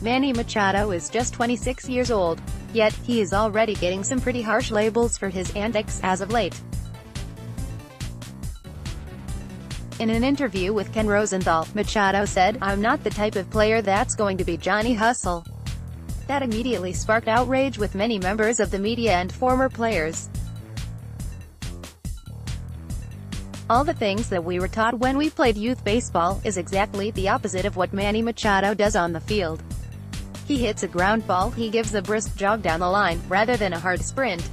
Manny Machado is just 26 years old. Yet, he is already getting some pretty harsh labels for his antics as of late. In an interview with Ken Rosenthal, Machado said, "I'm not the type of player that's going to be Johnny Hustle." That immediately sparked outrage with many members of the media and former players. All the things that we were taught when we played youth baseball is exactly the opposite of what Manny Machado does on the field. He hits a ground ball, he gives a brisk jog down the line, rather than a hard sprint.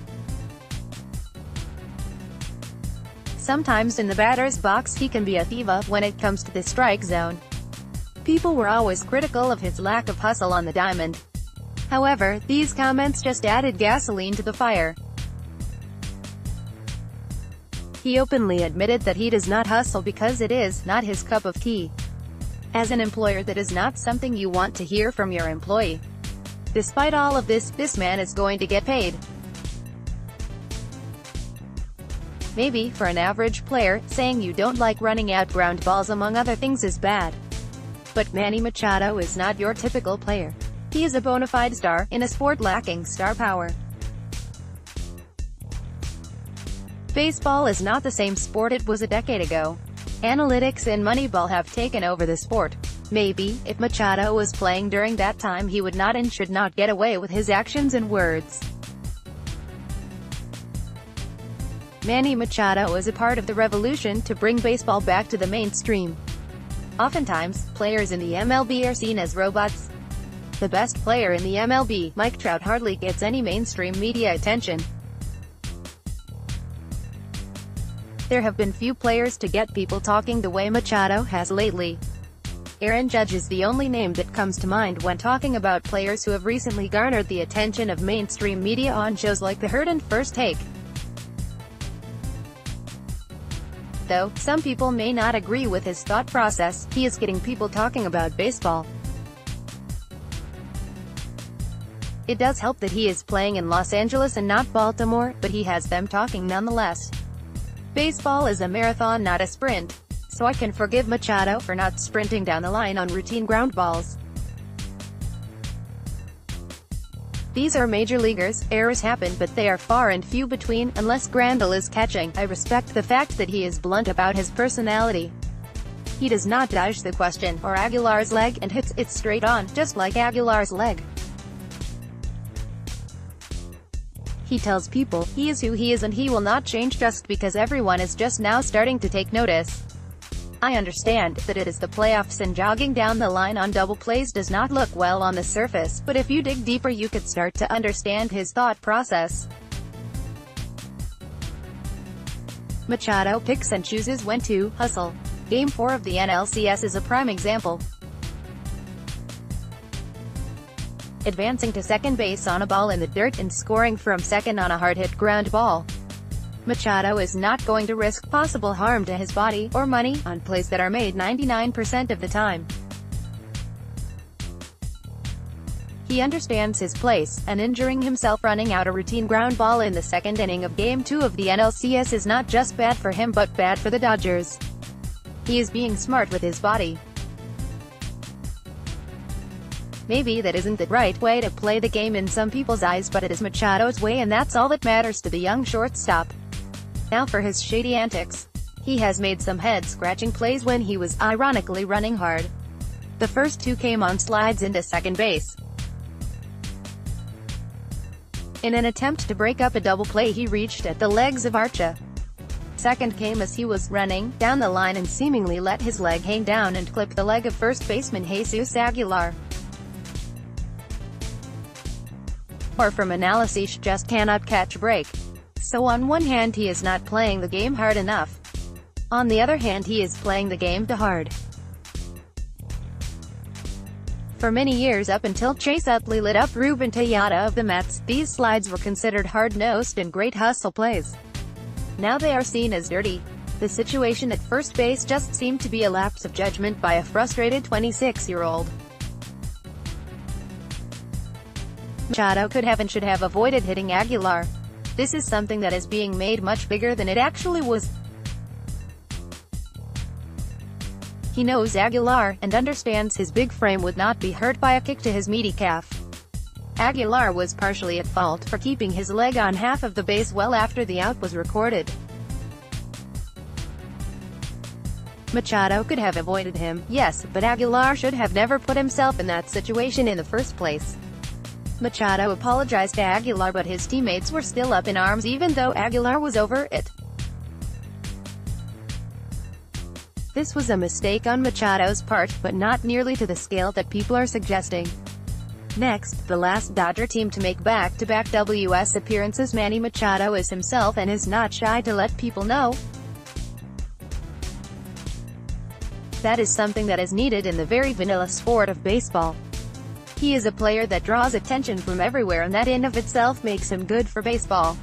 Sometimes in the batter's box he can be a diva when it comes to the strike zone. People were always critical of his lack of hustle on the diamond. However, these comments just added gasoline to the fire. He openly admitted that he does not hustle because it is not his cup of tea. As an employer, that is not something you want to hear from your employee. Despite all of this man is going to get paid. Maybe, for an average player, saying you don't like running out ground balls among other things is bad. But Manny Machado is not your typical player. He is a bona fide star, in a sport lacking star power. Baseball is not the same sport it was a decade ago. Analytics and Moneyball have taken over the sport. Maybe, if Machado was playing during that time, he would not and should not get away with his actions and words. Manny Machado is a part of the revolution to bring baseball back to the mainstream. Oftentimes, players in the MLB are seen as robots. The best player in the MLB, Mike Trout, hardly gets any mainstream media attention. There have been few players to get people talking the way Machado has lately. Aaron Judge is the only name that comes to mind when talking about players who have recently garnered the attention of mainstream media on shows like The Herd and First Take. Though some people may not agree with his thought process, he is getting people talking about baseball. It does help that he is playing in Los Angeles and not Baltimore, but he has them talking nonetheless. Baseball is a marathon, not a sprint. So I can forgive Machado for not sprinting down the line on routine ground balls. These are major leaguers, errors happen, but they are far and few between, unless Grandal is catching. I respect the fact that he is blunt about his personality. He does not dodge the question, or Aguilar's leg, and hits it straight on, just like Aguilar's leg. He tells people, he is who he is and he will not change just because everyone is just now starting to take notice. I understand that it is the playoffs and jogging down the line on double plays does not look well on the surface, but if you dig deeper you could start to understand his thought process. Machado picks and chooses when to hustle. Game 4 of the NLCS is a prime example. Advancing to second base on a ball in the dirt and scoring from second on a hard-hit ground ball. Machado is not going to risk possible harm to his body, or money, on plays that are made 99% of the time. He understands his place, and injuring himself running out a routine ground ball in the second inning of Game 2 of the NLCS is not just bad for him but bad for the Dodgers. He is being smart with his body. Maybe that isn't the right way to play the game in some people's eyes, but it is Machado's way and that's all that matters to the young shortstop. Now for his shady antics. He has made some head-scratching plays when he was, ironically, running hard. The first two came on slides into second base. In an attempt to break up a double play he reached at the legs of Archa. Second came as he was running down the line and seemingly let his leg hang down and clip the leg of first baseman Jesus Aguilar. Or from analysis just cannot catch a break. So on one hand he is not playing the game hard enough. On the other hand he is playing the game too hard. For many years up until Chase Utley lit up Ruben Tejada of the Mets, these slides were considered hard-nosed and great hustle plays. Now they are seen as dirty. The situation at first base just seemed to be a lapse of judgment by a frustrated 26-year-old. Machado could have and should have avoided hitting Aguilar. This is something that is being made much bigger than it actually was. He knows Aguilar, and understands his big frame would not be hurt by a kick to his meaty calf. Aguilar was partially at fault for keeping his leg on half of the base well after the out was recorded. Machado could have avoided him, yes, but Aguilar should have never put himself in that situation in the first place. Machado apologized to Aguilar, but his teammates were still up in arms even though Aguilar was over it. This was a mistake on Machado's part, but not nearly to the scale that people are suggesting. Next, the last Dodger team to make back-to-back WS appearances. Manny Machado is himself and is not shy to let people know that is something that is needed in the very vanilla sport of baseball. He is a player that draws attention from everywhere, and that in of itself makes him good for baseball.